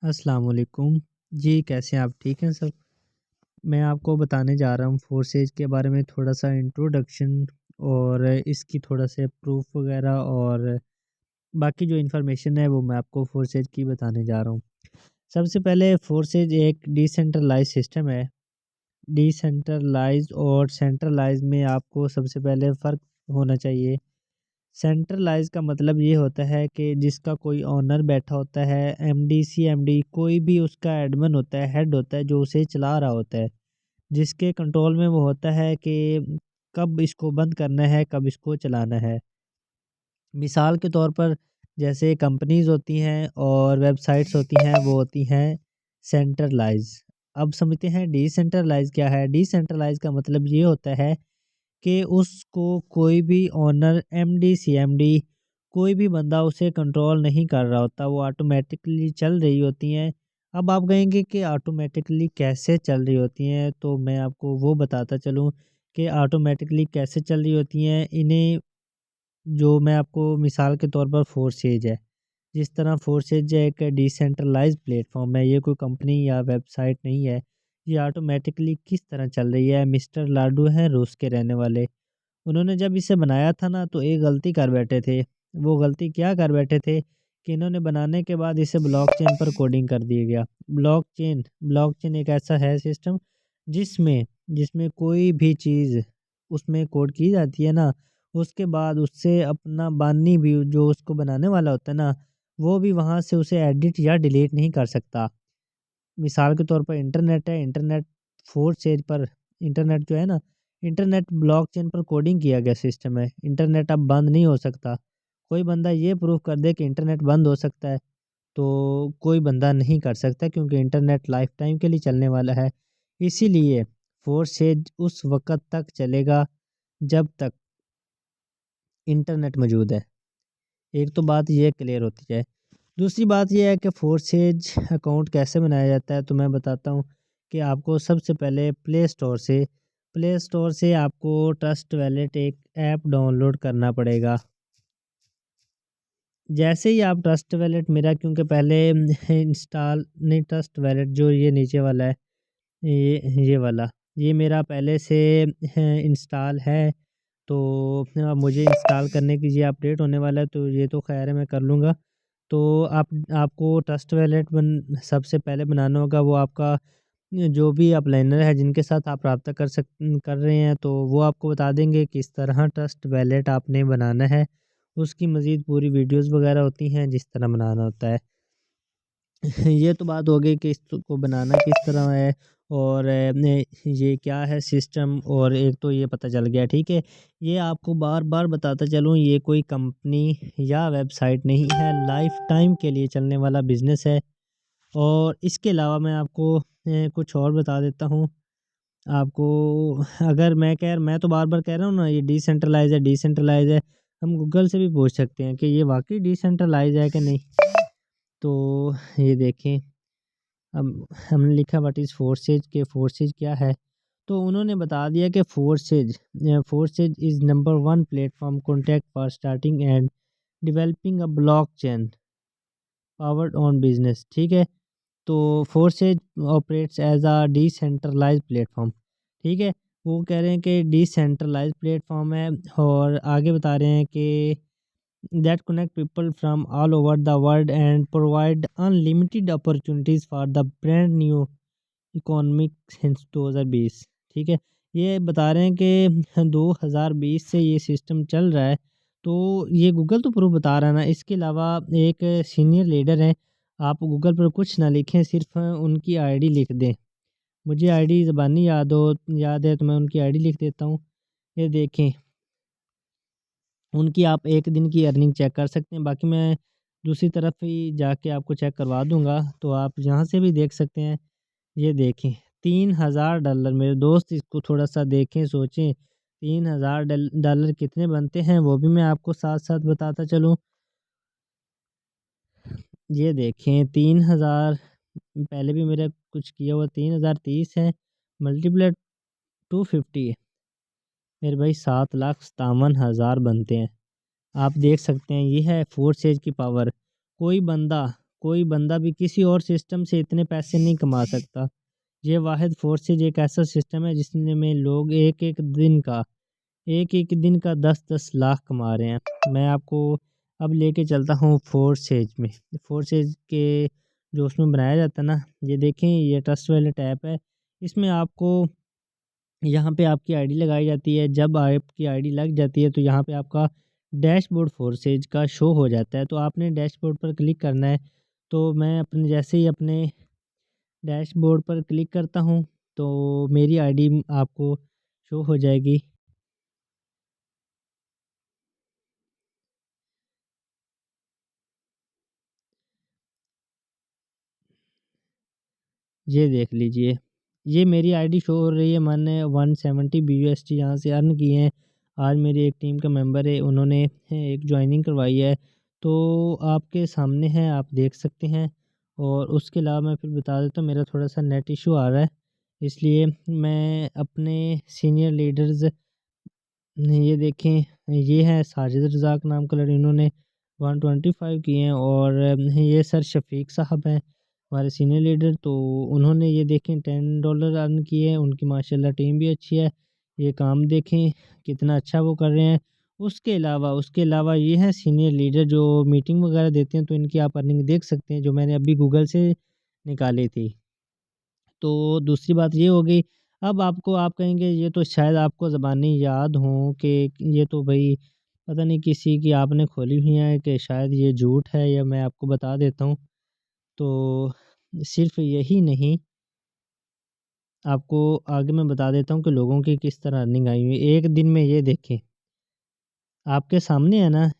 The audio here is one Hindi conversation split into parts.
अस्सलाम वालेकुम। जी, कैसे हैं आप? ठीक हैं सब? मैं आपको बताने जा रहा हूँ फोर्सेज के बारे में थोड़ा-सा इंट्रोडक्शन और इसकी थोड़ा-से प्रूफ वगैरह और बाकी जो इन्फॉर्मेशन है वो मैं आपको फोर्सेज की बताने जा रहा हूँ। सबसे पहले फोर्सेज एक डिसेंट्रलाइज़्ड सिस्टम है। डिसेंट्रलाइज़्ड और सेंट्रलाइज़्ड में आपको सबसे पहले फ़र्क होना चाहिए। सेंट्रलाइज़ का मतलब ये होता है कि जिसका कोई ओनर बैठा होता है, एमडी, सीएमडी कोई भी उसका एडमिन होता है, हेड होता है जो उसे चला रहा होता है। जिसके कंट्रोल में वो होता है कि कब इसको बंद करना है, कब इसको चलाना है। मिसाल के तौर पर जैसे कंपनीज़ होती हैं और वेबसाइट्स होती हैं, वो होती हैं सेंट्रलाइज़। अब समझते हैं डिसेंट्रलाइज़ क्या है? डिसेंट्रलाइज़ का मतलब ये होता है कि उसको कोई भी ओनर, एमडी, सीएमडी कोई भी बंदा उसे कंट्रोल नहीं कर रहा होता, वो ऑटोमेटिकली चल रही होती हैं। अब आप कहेंगे कि ऑटोमेटिकली कैसे चल रही होती हैं? तो मैं आपको वो बताता चलूँ कि ऑटोमेटिकली कैसे चल रही होती हैं। इन्हें जो मैं आपको मिसाल के तौर पर फोर्सेज है, जिस तरह फोर्सेज एक डिसेंट्रलाइज्ड प्लेटफॉर्म है, ये कोई कंपनी या वेबसाइट नहीं है। ये ऑटोमेटिकली किस तरह चल रही है? मिस्टर लाडू हैं रूस के रहने वाले। उन्होंने जब इसे बनाया था ना तो एक गलती कर बैठे थे। वो गलती क्या कर बैठे थे कि इन्होंने बनाने के बाद इसे ब्लॉकचेन पर कोडिंग कर दिया गया। ब्लॉकचेन एक ऐसा है सिस्टम जिसमें जिसमें कोई भी चीज़ उसमें कोड की जाती है ना, उसके बाद उससे अपना बानी भी जो उसको बनाने वाला होता है ना, वो भी वहाँ से उसे एडिट या डिलीट नहीं कर सकता। मिसाल के तौर पर इंटरनेट है, इंटरनेट फोर्सेज पर इंटरनेट जो है ना, इंटरनेट ब्लॉकचेन पर कोडिंग किया गया सिस्टम है। इंटरनेट अब बंद नहीं हो सकता। कोई बंदा ये प्रूव कर दे कि इंटरनेट बंद हो सकता है, तो कोई बंदा नहीं कर सकता क्योंकि इंटरनेट लाइफ टाइम के लिए चलने वाला है। इसीलिए फोर्सेज उस वक़्त तक चलेगा जब तक इंटरनेट मौजूद है। एक तो बात ये क्लियर होती है। दूसरी बात ये है कि फोर्सेज अकाउंट कैसे बनाया जाता है, तो मैं बताता हूँ कि आपको सबसे पहले प्ले स्टोर से आपको ट्रस्ट वैलेट एक ऐप डाउनलोड करना पड़ेगा। जैसे ही आप ट्रस्ट वैलेट मेरा क्योंकि पहले इंस्टॉल नहीं, ट्रस्ट वैलेट जो ये नीचे वाला है, ये वाला, ये मेरा पहले से इंस्टॉल है। तो मुझे इंस्टॉल करने की ये अपडेट होने वाला है, तो ये तो खैर है मैं कर लूँगा। तो आपको ट्रस्ट वैलेट सबसे पहले बनाना होगा। वो आपका जो भी अपलाइनर है जिनके साथ आप राब्ता कर रहे हैं, तो वो आपको बता देंगे किस तरह ट्रस्ट वैलेट आपने बनाना है। उसकी मज़ीद पूरी वीडियोज़ वगैरह होती हैं जिस तरह बनाना होता है। ये तो बात हो गई कि इसको बनाना किस तरह है और ये क्या है सिस्टम, और एक तो ये पता चल गया, ठीक है। ये आपको बार-बार बताता चलूँ, ये कोई कंपनी या वेबसाइट नहीं है, लाइफ़ टाइम के लिए चलने वाला बिज़नेस है। और इसके अलावा मैं आपको कुछ और बता देता हूँ। आपको अगर मैं तो बार-बार कह रहा हूँ ना, ये डिसेंट्रलाइज़ है। हम गूगल से भी पूछ सकते हैं कि ये वाक़ई डिसेंट्रलाइज़ है कि नहीं। तो ये देखें, अब हमने लिखा व्हाट इज़ फोर्सेज, के फोर्सेज क्या है? तो उन्होंने बता दिया कि Forsage is number 1 platform contact for starting and developing a blockchain powered on business, ठीक है? तो Forsage operates as a decentralised platform, ठीक है। वो कह रहे हैं कि डिसेंट्रलाइज्ड प्लेटफॉर्म है और आगे बता रहे हैं कि that connect people from all over the world and provide unlimited opportunities for the brand new economic since 2020, ठीक है। ये बता रहे हैं कि 2020 से ये सिस्टम चल रहा है। तो ये गूगल तो प्रूफ बता रहा है ना, इसके अलावा एक सीनियर लीडर हैं। आप गूगल पर कुछ ना लिखें, सिर्फ उनकी आईडी लिख दें। मुझे आईडी ज़बानी याद है, तो मैं उनकी आईडी लिख देता हूँ। ये देखें, उनकी आप एक दिन की अर्निंग चेक कर सकते हैं। बाकी मैं दूसरी तरफ ही जाके आपको चेक करवा दूँगा, तो आप यहाँ से भी देख सकते हैं। ये देखें, $3000 मेरे दोस्त, इसको थोड़ा-सा देखें, सोचें। $3000 कितने बनते हैं वो भी मैं आपको साथ-साथ बताता चलूँ। ये देखें, 3000 पहले भी मेरा कुछ किया हुआ 3030 है, मल्टीप्लाई 250 मेरे भाई 7,57,000 बनते हैं। आप देख सकते हैं, ये है फोर्सेज की पावर। कोई बंदा कोई बंदा भी किसी और सिस्टम से इतने पैसे नहीं कमा सकता। ये वाहिद फोर्सेज एक ऐसा सिस्टम है जिसने में लोग एक एक दिन का 10-10 लाख कमा रहे हैं। मैं आपको अब लेके चलता हूँ फोर्सेज में। फोर्सेज के जो उसमें बनाया जाता है ना, ये देखें, ये ट्रस्ट वैलेट ऐप है। इसमें आपको यहाँ पे आपकी आईडी लगाई जाती है। जब आपकी आईडी लग जाती है तो यहाँ पे आपका डैशबोर्ड फोर्सेज का शो हो जाता है। तो आपने डैशबोर्ड पर क्लिक करना है। तो मैं अपने जैसे ही अपने डैशबोर्ड पर क्लिक करता हूँ तो मेरी आईडी आपको शो हो जाएगी। ये देख लीजिए, ये मेरी आईडी शो हो रही है। मैंने 170 BUSD यहाँ से अर्न किए हैं। आज मेरी एक टीम का मेंबर है, उन्होंने एक ज्वाइनिंग करवाई है। तो आपके सामने है, आप देख सकते हैं। और उसके अलावा मैं फिर बता देता हूँ, मेरा थोड़ा सा नेट इशू आ रहा है, इसलिए मैं अपने सीनियर लीडर्स, ये देखें, ये है साजिद रज़ाक नाम का लड़का, इन्होंने 125 किए हैं। और ये सर शफीक साहब हैं हमारे सीनियर लीडर, तो उन्होंने ये देखें $10 अर्न किए हैं। उनकी माशाल्लाह टीम भी अच्छी है। ये काम देखें कितना अच्छा वो कर रहे हैं। उसके अलावा ये हैं सीनियर लीडर जो मीटिंग वगैरह देते हैं, तो इनकी आप अर्निंग देख सकते हैं, जो मैंने अभी गूगल से निकाली थी। तो दूसरी बात ये हो गई। अब आपको आप कहेंगे ये तो शायद आपको ज़बानी याद हो कि ये तो भाई पता नहीं किसी की आपने खोली हुई है, कि शायद ये झूठ है, या मैं आपको बता देता हूँ। तो सिर्फ़ यही नहीं, आपको आगे मैं बता देता हूँ कि लोगों की किस तरह अर्निंग आई हुई है। एक दिन में ये देखें, आपके सामने है ना,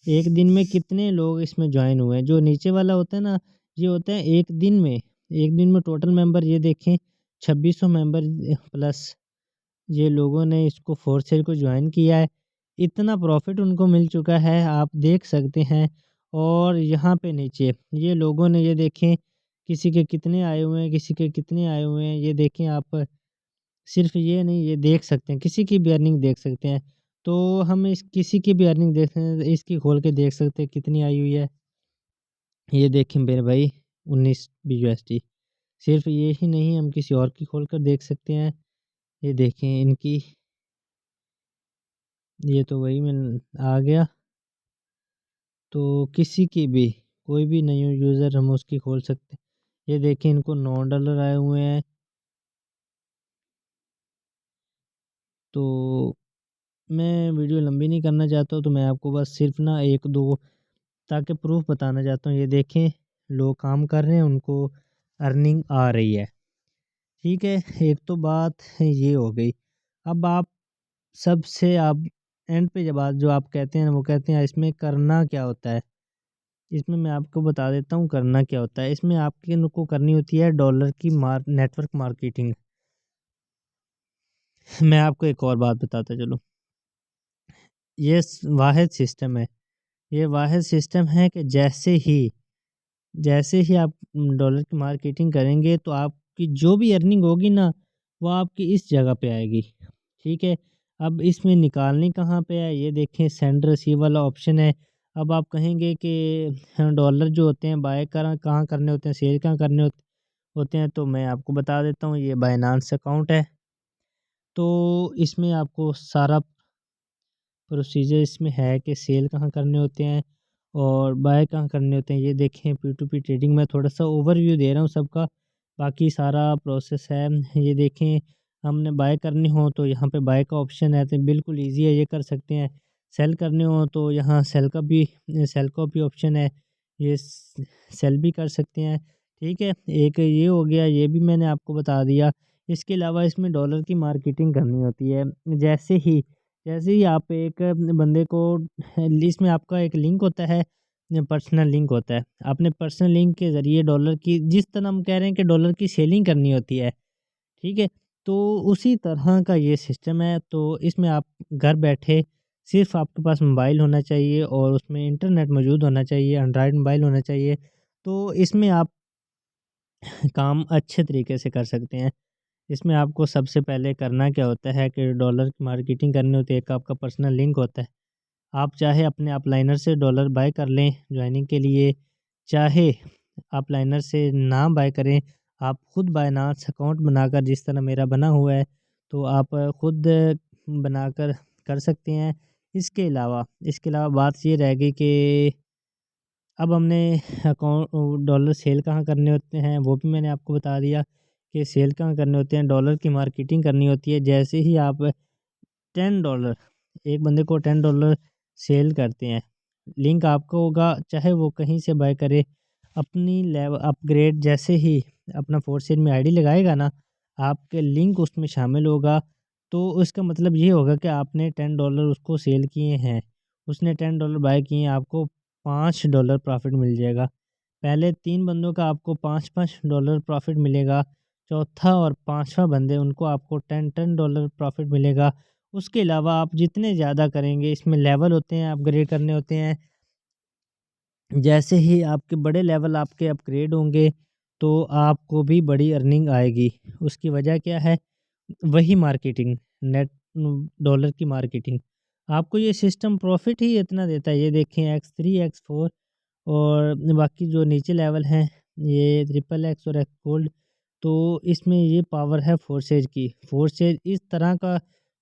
एक दिन में कितने लोग इसमें जॉइन हुए हैं। जो नीचे वाला होता है ना, ये होता है एक दिन में टोटल मेंबर, ये देखें 2600 मेंबर प्लस ये लोगों ने इसको फोर्सेज को ज्वाइन किया है। इतना प्रॉफिट उनको मिल चुका है, आप देख सकते हैं। और यहाँ पे नीचे ये लोगों ने, ये देखें, किसी के कितने आए हुए हैं, किसी के कितने आए हुए हैं, ये देखें आप। सिर्फ ये नहीं, ये देख सकते हैं, किसी की भी अर्निंग देख सकते हैं। तो हम इस किसी की भी अर्निंग देख सकते हैं, इसकी खोल के देख सकते हैं कितनी आई हुई है। ये देखें मेरे भाई, 19 BUSD। सिर्फ ये ही नहीं, हम किसी और की खोल कर देख सकते हैं। ये देखें इनकी, ये तो वही मैं आ गया। तो किसी की भी, कोई भी नई यूज़र हम उसकी खोल सकते हैं। ये देखें इनको $9 आए हुए हैं। तो मैं वीडियो लंबी नहीं करना चाहता हूँ, तो मैं आपको बस सिर्फ ना एक दो ताकि प्रूफ बताना चाहता हूँ। ये देखें, लोग काम कर रहे हैं, उनको अर्निंग आ रही है। ठीक है, एक तो बात ये हो गई। अब आप एंड पे जब जो आप कहते हैं, वो कहते हैं इसमें करना क्या होता है। इसमें मैं आपको बता देता हूँ करना क्या होता है। इसमें आपके को करनी होती है डॉलर की नेटवर्क मार्केटिंग। मैं आपको एक और बात बताता चलूँ। ये वाहिद सिस्टम है। ये वाहिद सिस्टम है कि जैसे ही आप डॉलर की मार्केटिंग करेंगे तो आपकी जो भी अर्निंग होगी ना, वो आपकी इस जगह पे आएगी। ठीक है, अब इसमें निकालनी कहाँ पे है, ये देखें, सेंड रिसीव वाला ऑप्शन है। अब आप कहेंगे कि डॉलर जो होते हैं बाय कहाँ करने होते हैं, सेल कहाँ करने होते हैं, तो मैं आपको बता देता हूँ। ये बाइनांस अकाउंट है। तो इसमें आपको सारा प्रोसीजर इसमें है कि सेल कहाँ करने होते हैं और बाय कहाँ करने होते हैं। ये देखें, P2P ट्रेडिंग में थोड़ा सा ओवरव्यू दे रहा हूँ सबका, बाकी सारा प्रोसेस है। ये देखें, हमने बाय करनी हो तो यहाँ पे बाय का ऑप्शन है, तो बिल्कुल इजी है, ये कर सकते हैं। सेल करने हो तो यहाँ सेल का भी ऑप्शन है, ये सेल भी कर सकते हैं। ठीक है, एक ये हो गया, ये भी मैंने आपको बता दिया। इसके अलावा इसमें डॉलर की मार्केटिंग करनी होती है। जैसे ही आप एक बंदे को, इसमें आपका एक लिंक होता है, पर्सनल लिंक होता है। आपने पर्सनल लिंक के ज़रिए डॉलर की, जिस तरह हम कह रहे हैं कि डॉलर की सेलिंग करनी होती है, ठीक है, तो उसी तरह का ये सिस्टम है। तो इसमें आप घर बैठे, सिर्फ आपके पास मोबाइल होना चाहिए और उसमें इंटरनेट मौजूद होना चाहिए, एंड्रॉयड मोबाइल होना चाहिए। तो इसमें आप काम अच्छे तरीके से कर सकते हैं। इसमें आपको सबसे पहले करना क्या होता है कि डॉलर की मार्केटिंग करनी होती है। एक आपका पर्सनल लिंक होता है, आप चाहे अपने अपलाइनर से डॉलर बाय कर लें ज्वाइनिंग के लिए, चाहे आप लाइनर से ना बाय करें, आप खुद बायनांस अकाउंट बनाकर जिस तरह मेरा बना हुआ है, तो आप खुद बनाकर कर सकते हैं। इसके अलावा बात ये रह गई कि अब हमने अकाउंट डॉलर सेल कहाँ करने होते हैं, वो भी मैंने आपको बता दिया कि सेल कहाँ करने होते हैं। डॉलर की मार्केटिंग करनी होती है। जैसे ही आप $10 एक बंदे को $10 सेल करते हैं, लिंक आपका होगा, चाहे वो कहीं से बाय करे। अपनी लेवल अपग्रेड जैसे ही अपना फोर्सेज में आईडी लगाएगा ना, आपके लिंक उसमें शामिल होगा, तो उसका मतलब ये होगा कि आपने $10 उसको सेल किए हैं, उसने $10 बाय किए हैं, आपको $5 प्रॉफिट मिल जाएगा। पहले 3 बंदों का आपको $5-5 प्रॉफिट मिलेगा। चौथा और पाँचवा बंदे उनको आपको $10-10 प्रॉफिट मिलेगा। उसके अलावा आप जितने ज़्यादा करेंगे, इसमें लेवल होते हैं, अपग्रेड करने होते हैं। जैसे ही आपके बड़े लेवल आपके अपग्रेड होंगे, तो आपको भी बड़ी अर्निंग आएगी। उसकी वजह क्या है? वही मार्केटिंग, नेट डॉलर की मार्केटिंग। आपको ये सिस्टम प्रॉफिट ही इतना देता है। ये देखें X3, X4 और बाकी जो नीचे लेवल हैं, ये ट्रिपल एक्स और एक्स गोल्ड। तो इसमें ये पावर है फोर्सेज की। फोर्सेज इस तरह का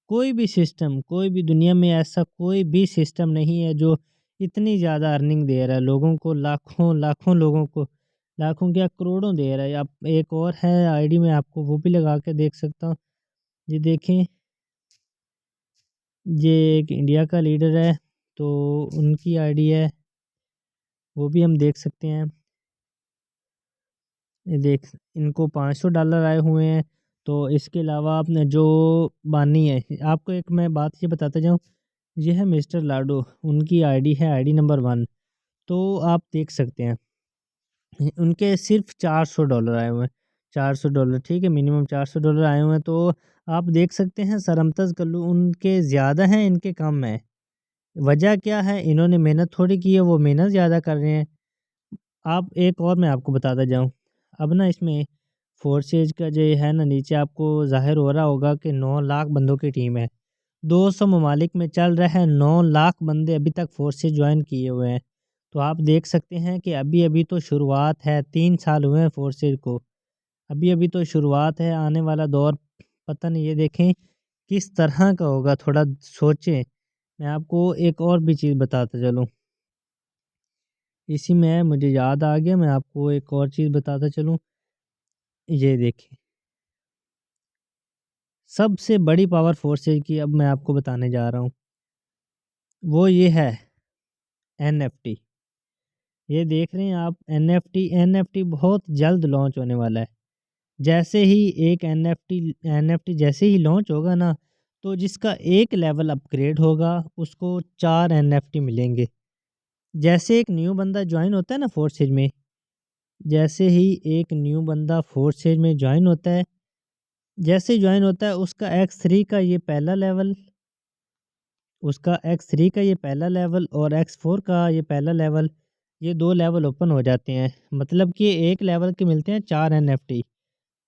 कोई भी सिस्टम, कोई भी दुनिया में ऐसा कोई भी सिस्टम नहीं है जो इतनी ज़्यादा अर्निंग दे रहा है लोगों को, लाखों लाखों लोगों को, लाखों क्या करोड़ों दे रहा है। आप एक और है आईडी में, आपको वो भी लगा के देख सकता हूँ। ये देखें, ये एक इंडिया का लीडर है, तो उनकी आईडी है, वो भी हम देख सकते हैं। ये देख, इनको $500 आए हुए हैं। तो इसके अलावा आपने जो बानी है, आपको एक मैं बात ये बताता जाऊँ, ये है मिस्टर लाडो, उनकी आईडी है आईडी नंबर 1। तो आप देख सकते हैं उनके सिर्फ $400 आए हुए हैं। $400, ठीक है, मिनिमम $400 आए हुए हैं। तो आप देख सकते हैं सरमतज कल्लू उनके ज़्यादा हैं, इनके कम है। वजह क्या है? इन्होंने मेहनत थोड़ी की है, वो मेहनत ज़्यादा कर रहे हैं। आप एक और मैं आपको बताता जाऊँ, अब ना इसमें फोर्सेज का जो है ना, नीचे आपको ज़ाहिर हो रहा होगा कि 9 लाख बंदों की टीम है। 200 ममालिक में चल रहा है, 9 लाख बंदे अभी तक फोर्सेज ज्वाइन किए हुए हैं। तो आप देख सकते हैं कि अभी अभी तो शुरुआत है, 3 साल हुए हैं फोर्सेज को, अभी अभी तो शुरुआत है। आने वाला दौर पता नहीं, ये देखें किस तरह का होगा, थोड़ा सोचें। मैं आपको एक और भी चीज़ बताता चलूँ, इसी में मुझे याद आ गया, मैं आपको एक और चीज़ बताता चलूँ। ये देखिए, सबसे बड़ी पावर फोर्सेज की अब मैं आपको बताने जा रहा हूँ, वो ये है एनएफटी। ये देख रहे हैं आप, एनएफटी। एनएफटी बहुत जल्द लॉन्च होने वाला है। जैसे ही एक एनएफटी जैसे ही लॉन्च होगा ना, तो जिसका एक लेवल अपग्रेड होगा, उसको 4 एनएफटी मिलेंगे। जैसे एक न्यू बंदा ज्वाइन होता है ना फोर्सेज में, जैसे ही एक न्यू बंदा फोर्सेज में ज्वाइन होता है, जैसे ज्वाइन होता है, उसका X3 का ये पहला लेवल, और X4 का ये पहला लेवल, ये 2 लेवल ओपन हो जाते हैं। मतलब कि एक लेवल के मिलते हैं 4 एनएफटी।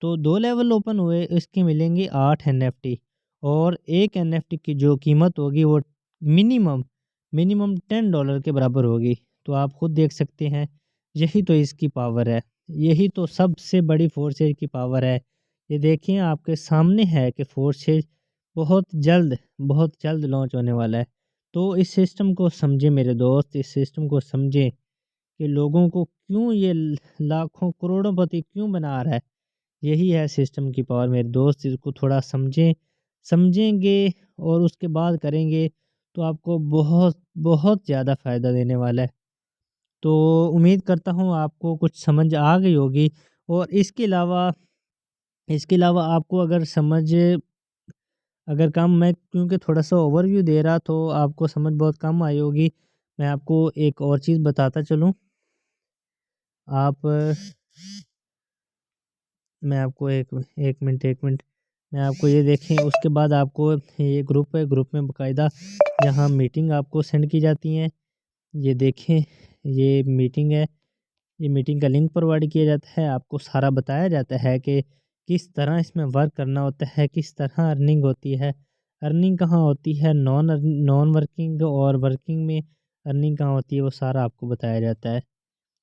तो 2 लेवल ओपन हुए, इसके मिलेंगे 8 एनएफटी। और एक एनएफटी की जो कीमत होगी, वो मिनिमम मिनिमम $10 के बराबर होगी। तो आप खुद देख सकते हैं, यही तो इसकी पावर है, यही तो सबसे बड़ी फोर्सेज की पावर है। ये देखिए आपके सामने है कि फोर्सेज बहुत जल्द लॉन्च होने वाला है। तो इस सिस्टम को समझें मेरे दोस्त, इस सिस्टम को समझें कि लोगों को क्यों ये लाखों करोड़ोंपति क्यों बना रहा है। यही है सिस्टम की पावर मेरे दोस्त, इसको थोड़ा समझेंगे और उसके बाद करेंगे, तो आपको बहुत बहुत ज़्यादा फ़ायदा देने वाला है। तो उम्मीद करता हूँ आपको कुछ समझ आ गई होगी। और इसके अलावा आपको अगर कम, मैं क्योंकि थोड़ा-सा ओवरव्यू दे रहा, तो आपको समझ बहुत कम आई होगी। मैं आपको एक और चीज़ बताता चलूँ। आप मैं आपको एक मिनट, मैं आपको ये देखें, उसके बाद आपको ये ग्रुप है, ग्रुप में बाकायदा यहाँ मीटिंग आपको सेंड की जाती हैं। ये देखें, ये मीटिंग है, ये मीटिंग का लिंक प्रोवाइड किया जाता है। आपको सारा बताया जाता है कि किस तरह इसमें वर्क करना होता है, किस तरह अर्निंग होती है, अर्निंग कहाँ होती है, नॉन वर्किंग और वर्किंग में अर्निंग कहाँ होती है, वो सारा आपको बताया जाता है।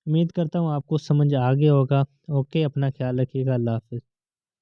उम्मीद करता हूँ आपको समझ आ गया होगा। ओके, अपना ख्याल रखिएगा। अल्लाह हाफ़िज़।